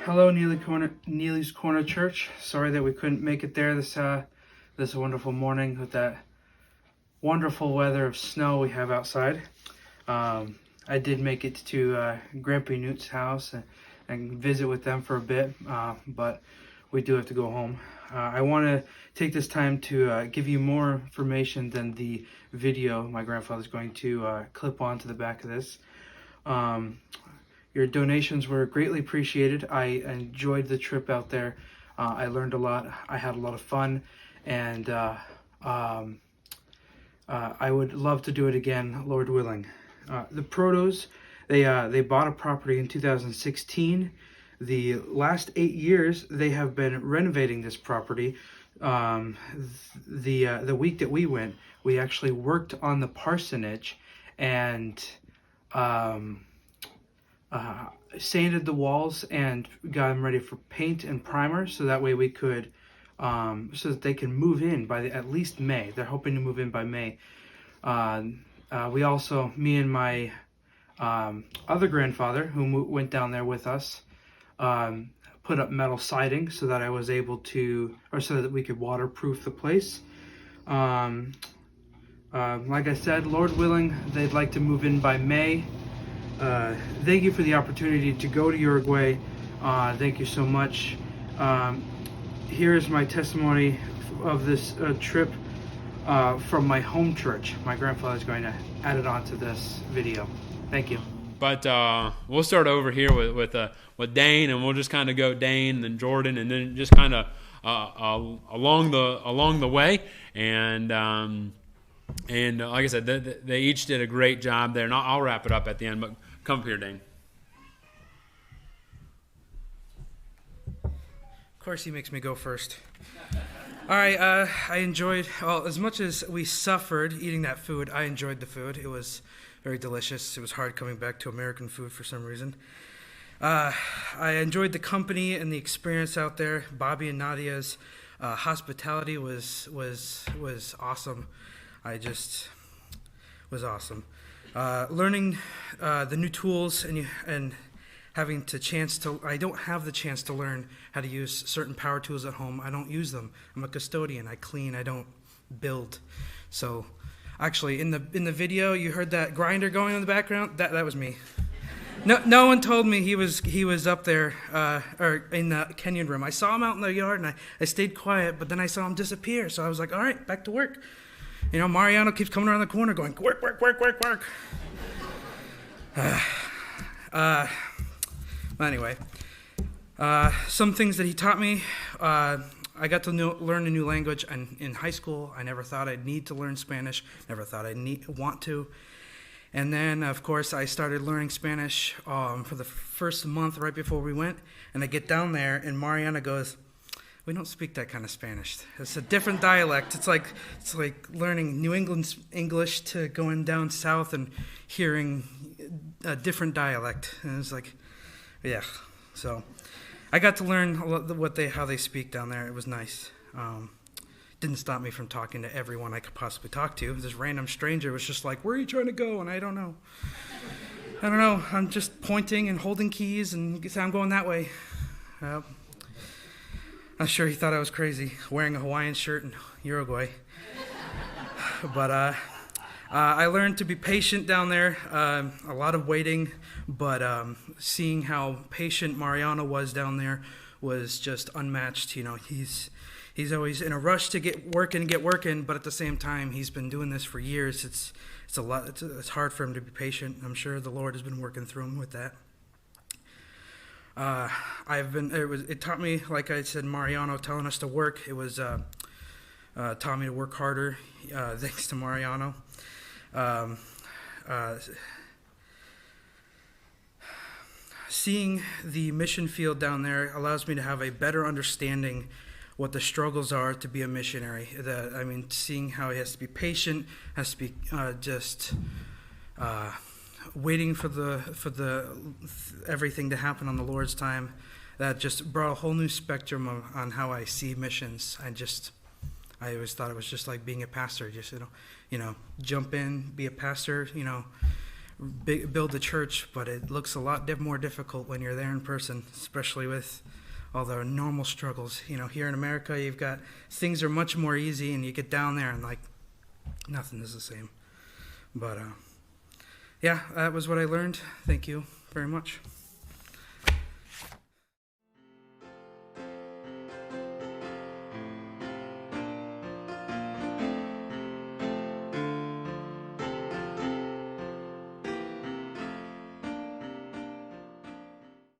Hello, Neely's Corner Church. Sorry that we couldn't make it there this wonderful morning with that wonderful weather of snow we have outside. I did make it to Grandpa Nute's house and visit with them for a bit, but we do have to go home. I want to take this time to give you more information than the video my grandfather's going to clip onto the back of this. Your donations were greatly appreciated. I enjoyed the trip out there. I learned a lot. I had a lot of fun, and I would love to do it again, Lord willing. The Protos, they bought a property in 2016. The last 8 years, they have been renovating this property. The week that we went, we actually worked on the parsonage and sanded the walls and got them ready for paint and primer, so that way we could so that they can move in by at least May. They're hoping to move in by May. We also, me and my other grandfather, who went down there with us, put up metal siding so that I was able to, or so that we could waterproof the place. Like I said, Lord willing, they'd like to move in by May. Thank you for the opportunity to go to Uruguay. Thank you so much. Here is my testimony of this trip from my home church. My grandfather's going to add it onto this video. Thank you. But we'll start over here with Dain, and we'll just kind of go Dain and then Jordan, and then just kind of along the way. And like I said, they each did a great job there. And I'll wrap it up at the end. But come up here, Dain. Of course, he makes me go first. All right, I enjoyed, well, as much as we suffered eating that food, I enjoyed the food. It was very delicious. It was hard coming back to American food for some reason. I enjoyed the company and the experience out there. Bobby and Nadia's hospitality was awesome. Was awesome. Learning the new tools and having the chance to, I don't have the chance to learn how to use certain power tools at home. I don't use them. I'm a custodian. I clean. I don't build. So actually, in the video, you heard that grinder going in the background. That was me. No one told me he was up there or in the Kenyan room. I saw him out in the yard, and I stayed quiet. But then I saw him disappear. So I was like, all right, back to work. You know, Mariano keeps coming around the corner, going work, work, work, work, work. Anyway, some things that he taught me. I got to learn a new language, and in high school, I never thought I'd need to learn Spanish. Never thought I'd want to. And then, of course, I started learning Spanish for the first month right before we went. And I get down there, and Mariana goes, "We don't speak that kind of Spanish. It's a different dialect. It's like learning New England English to going down south and hearing a different dialect." And it's like, yeah. So I got to learn how they speak down there. It was nice. Didn't stop me from talking to everyone I could possibly talk to. This random stranger was just like, "Where are you trying to go?" And I don't know. I'm just pointing and holding keys and I'm going that way. I'm sure he thought I was crazy, wearing a Hawaiian shirt in Uruguay. But I learned to be patient down there, a lot of waiting, but seeing how patient Mariano was down there was just unmatched. You know, he's always in a rush to get working, but at the same time, he's been doing this for years. It's a lot. It's hard for him to be patient. I'm sure the Lord has been working through him with that. It taught me, like I said, Mariano telling us to work. It was taught me to work harder, thanks to Mariano. Seeing the mission field down there allows me to have a better understanding what the struggles are to be a missionary. Seeing how he has to be patient, has to be waiting for everything to happen on the Lord's time. That just brought a whole new spectrum on how I see missions. I always thought it was just like being a pastor, just jump in, be a pastor, build a church, but it looks a lot more difficult when you're there in person, especially with all the normal struggles. You know, here in America, you've got things are much more easy, and you get down there and like nothing is the same. But yeah, that was what I learned. Thank you very much.